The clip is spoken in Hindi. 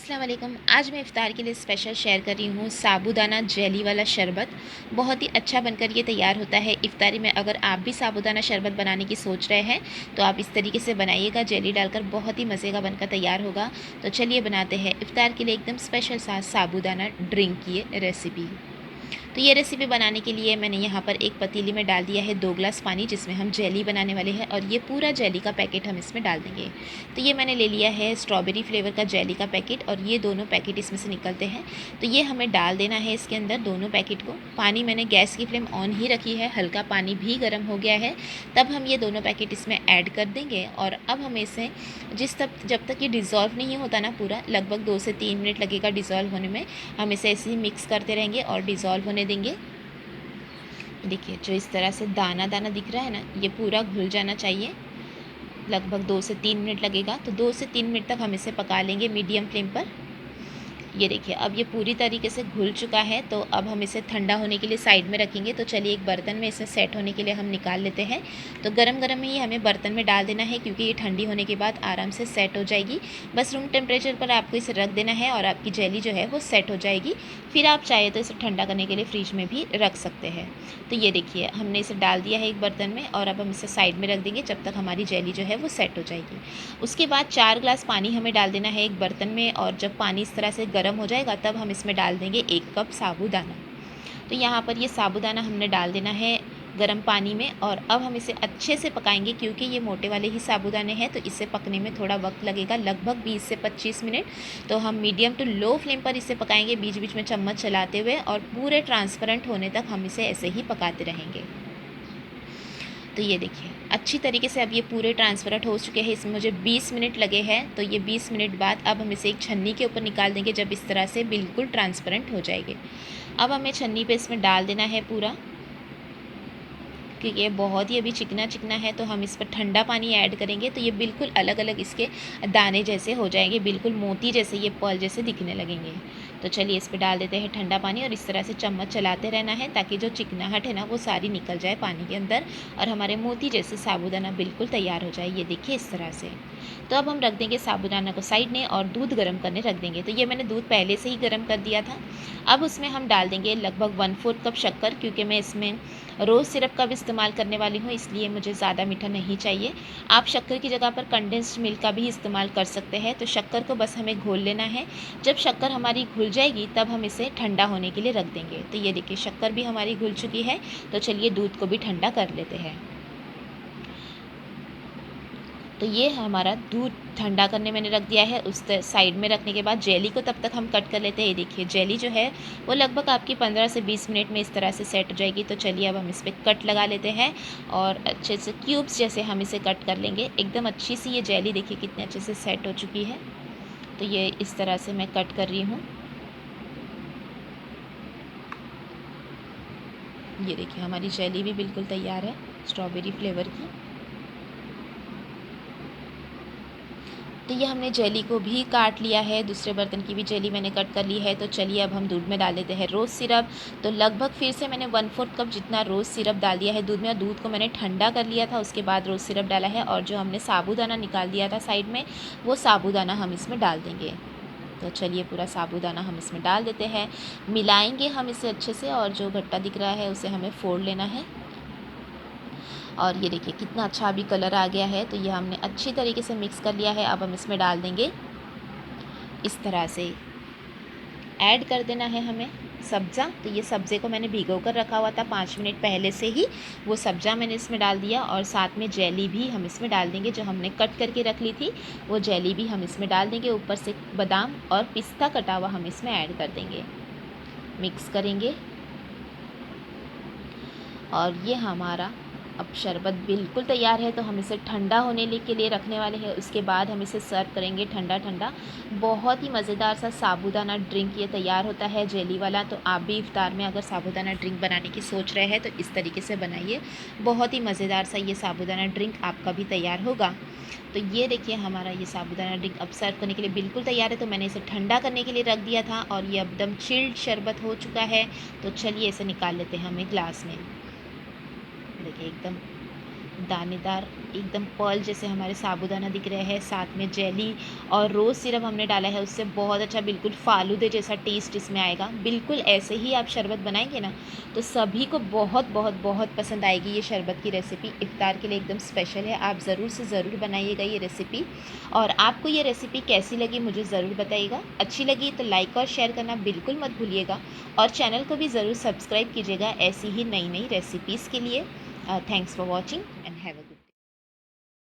अस्सलाम वालेकुम। आज मैं इफ़्तार के लिए स्पेशल शेयर कर रही हूँ साबूदाना जेली वाला शरबत। बहुत ही अच्छा बनकर ये तैयार होता है इफ़्तारी में। अगर आप भी साबूदाना शरबत बनाने की सोच रहे हैं तो आप इस तरीके से बनाइएगा, जेली डालकर बहुत ही मज़े का बनकर तैयार होगा। तो चलिए बनाते हैं इफ़्तार के लिए एकदम स्पेशल सा साबूदाना ड्रिंक की ये रेसिपी। तो ये रेसिपी बनाने के लिए मैंने यहाँ पर एक पतीली में डाल दिया है 2 ग्लास पानी, जिसमें हम जेली बनाने वाले हैं और ये पूरा जेली का पैकेट हम इसमें डाल देंगे। तो ये मैंने ले लिया है स्ट्रॉबेरी फ्लेवर का जेली का पैकेट और ये दोनों पैकेट इसमें से निकलते हैं। तो ये हमें डाल देना है इसके अंदर दोनों पैकेट को। पानी मैंने गैस की फ्लेम ऑन ही रखी है, हल्का पानी भी गर्म हो गया है। तब हम ये दोनों पैकेट इसमें ऐड कर देंगे और अब हमें इसे जब तक ये डिज़ोल्व नहीं होता ना पूरा, लगभग 2 से 3 मिनट लगेगा डिज़ोल्व होने में। हम इसे ऐसे ही मिक्स करते रहेंगे और डिज़ोल्व होने देंगे। देखिए जो इस तरह से दाना दाना दिख रहा है ना, ये पूरा घुल जाना चाहिए। लगभग 2 से 3 मिनट लगेगा। तो 2 से 3 मिनट तक हम इसे पका लेंगे मीडियम फ्लेम पर। ये देखिए अब ये पूरी तरीके से घुल चुका है। तो अब हम इसे ठंडा होने के लिए साइड में रखेंगे। तो चलिए एक बर्तन में इसे सेट होने के लिए हम निकाल लेते हैं। तो गरम गरम ही हमें बर्तन में डाल देना है, क्योंकि ये ठंडी होने के बाद आराम से सेट हो जाएगी। बस रूम टेम्परेचर पर आपको इसे रख देना है और आपकी जेली जो है वो सेट हो जाएगी। फिर आप चाहे तो इसे ठंडा करने के लिए फ्रिज में भी रख सकते हैं। तो ये देखिए हमने इसे डाल दिया है एक बर्तन में और अब हम इसे साइड में रख देंगे जब तक हमारी जेली जो है वो सेट हो जाएगी। उसके बाद 4 ग्लास पानी हमें डाल देना है एक बर्तन में और जब पानी इस तरह से गर्म हो जाएगा तब हम इसमें डाल देंगे 1 कप साबूदाना। तो यहाँ पर ये साबूदाना हमने डाल देना है गर्म पानी में और अब हम इसे अच्छे से पकाएंगे, क्योंकि ये मोटे वाले ही साबूदाने हैं तो इसे पकने में थोड़ा वक्त लगेगा, लगभग 20 से 25 मिनट। तो हम मीडियम टू लो फ्लेम पर इसे पकाएंगे, बीच बीच में चम्मच चलाते हुए, और पूरे ट्रांसपेरेंट होने तक हम इसे ऐसे ही पकाते रहेंगे। तो ये देखिए अच्छी तरीके से अब ये पूरे ट्रांसपेरेंट हो चुके हैं। इसमें मुझे 20 मिनट लगे हैं। तो ये 20 मिनट बाद अब हम इसे एक छन्नी के ऊपर निकाल देंगे जब इस तरह से बिल्कुल ट्रांसपेरेंट हो जाएंगे। अब हमें छन्नी पे इसमें डाल देना है पूरा, क्योंकि ये बहुत ही अभी चिकना चिकना है। तो हम इस पर ठंडा पानी ऐड करेंगे तो ये बिल्कुल अलग अलग इसके दाने जैसे हो जाएंगे, बिल्कुल मोती जैसे, ये पर्ल जैसे दिखने लगेंगे। तो चलिए इस पर डाल देते हैं ठंडा पानी और इस तरह से चम्मच चलाते रहना है ताकि जो चिकनाहट है ना वो सारी निकल जाए पानी के अंदर और हमारे मोती जैसे साबूदाना बिल्कुल तैयार हो जाए। ये देखिए इस तरह से। तो अब हम रख देंगे साबूदाना को साइड में और दूध गर्म करने रख देंगे। तो ये मैंने दूध पहले से ही गर्म कर दिया था। अब उसमें हम डाल देंगे लगभग 1/4 कप शक्कर, क्योंकि मैं इसमें रोज़ सिरप का भी इस्तेमाल करने वाली हूँ, इसलिए मुझे ज़्यादा मीठा नहीं चाहिए। आप शक्कर की जगह पर कंडेंस्ड मिल्क का भी इस्तेमाल कर सकते हैं। तो शक्कर को बस हमें घोल लेना है। जब शक्कर हमारी घुल जाएगी तब हम इसे ठंडा होने के लिए रख देंगे। तो ये देखिए शक्कर भी हमारी घुल चुकी है। तो चलिए दूध को भी ठंडा कर लेते हैं। तो ये हमारा दूध ठंडा करने मैंने रख दिया है। उस साइड में रखने के बाद जेली को तब तक हम कट कर लेते हैं। ये देखिए जेली जो है वो लगभग आपकी 15 से 20 मिनट में इस तरह से सेट हो जाएगी। तो चलिए अब हम इस पर कट लगा लेते हैं और अच्छे से क्यूब्स जैसे हम इसे कट कर लेंगे। एकदम अच्छी सी ये जेली देखिए कितने अच्छे से सेट हो चुकी है। तो ये इस तरह से मैं कट कर रही हूँ। ये देखिए हमारी जेली भी बिल्कुल तैयार है स्ट्रॉबेरी फ्लेवर की। तो ये हमने जेली को भी काट लिया है, दूसरे बर्तन की भी जेली मैंने कट कर ली है। तो चलिए अब हम दूध में डाल देते हैं रोज़ सिरप। तो लगभग फिर से मैंने 1/4 कप जितना रोज़ सिरप डाल दिया है दूध में, और दूध को मैंने ठंडा कर लिया था, उसके बाद रोज़ सिरप डाला है। और जो हमने साबूदाना निकाल दिया था साइड में, वो साबूदाना हम इसमें डाल देंगे। तो चलिए पूरा साबूदाना हम इसमें डाल देते हैं, मिलाएंगे हम इसे अच्छे से, और जो घट्टा दिख रहा है उसे हमें फोड़ लेना है। और ये देखिए कितना अच्छा अभी कलर आ गया है। तो ये हमने अच्छी तरीके से मिक्स कर लिया है। अब हम इसमें डाल देंगे, इस तरह से ऐड कर देना है हमें सब्ज़ा। तो ये सब्ज़े को मैंने भिगो कर रखा हुआ था 5 मिनट पहले से ही, वो सब्ज़ा मैंने इसमें डाल दिया। और साथ में जेली भी हम इसमें डाल देंगे, जो हमने कट करके रख ली थी वो जेली भी हम इसमें डाल देंगे। ऊपर से बादाम और पिस्ता कटा हुआ हम इसमें ऐड कर देंगे, मिक्स करेंगे। और ये हमारा अब शरबत बिल्कुल तैयार है। तो हम इसे ठंडा होने के लिए रखने वाले हैं, उसके बाद हम इसे सर्व करेंगे ठंडा ठंडा। बहुत ही मज़ेदार सा साबूदाना ड्रिंक ये तैयार होता है जेली वाला। तो आप भी इफ्तार में अगर साबूदाना ड्रिंक बनाने की सोच रहे हैं तो इस तरीके से बनाइए, बहुत ही मज़ेदार सा ये साबूदाना ड्रिंक आपका भी तैयार होगा। तो ये देखिए हमारा ये साबूदाना ड्रिंक अब सर्व करने के लिए बिल्कुल तैयार है। तो मैंने इसे ठंडा करने के लिए रख दिया था और ये एकदम चिल्ड शरबत हो चुका है। तो चलिए इसे निकाल लेते हैं हम एक ग्लास में। देखिए एकदम दानेदार एकदम पर्ल जैसे हमारे साबूदाना दिख रहे हैं, साथ में जेली और रोज़ सिरप हमने डाला है, उससे बहुत अच्छा बिल्कुल फ़ालूदे जैसा टेस्ट इसमें आएगा। बिल्कुल ऐसे ही आप शरबत बनाएंगे ना तो सभी को बहुत बहुत बहुत पसंद आएगी। ये शरबत की रेसिपी इफ्तार के लिए एकदम स्पेशल है, आप ज़रूर से ज़रूर बनाइएगा ये रेसिपी। और आपको ये रेसिपी कैसी लगी मुझे ज़रूर बताइएगा। अच्छी लगी तो लाइक और शेयर करना बिल्कुल मत भूलिएगा, और चैनल को भी ज़रूर सब्सक्राइब कीजिएगा ऐसी ही नई नई रेसिपीज़ के लिए। Thanks for watching.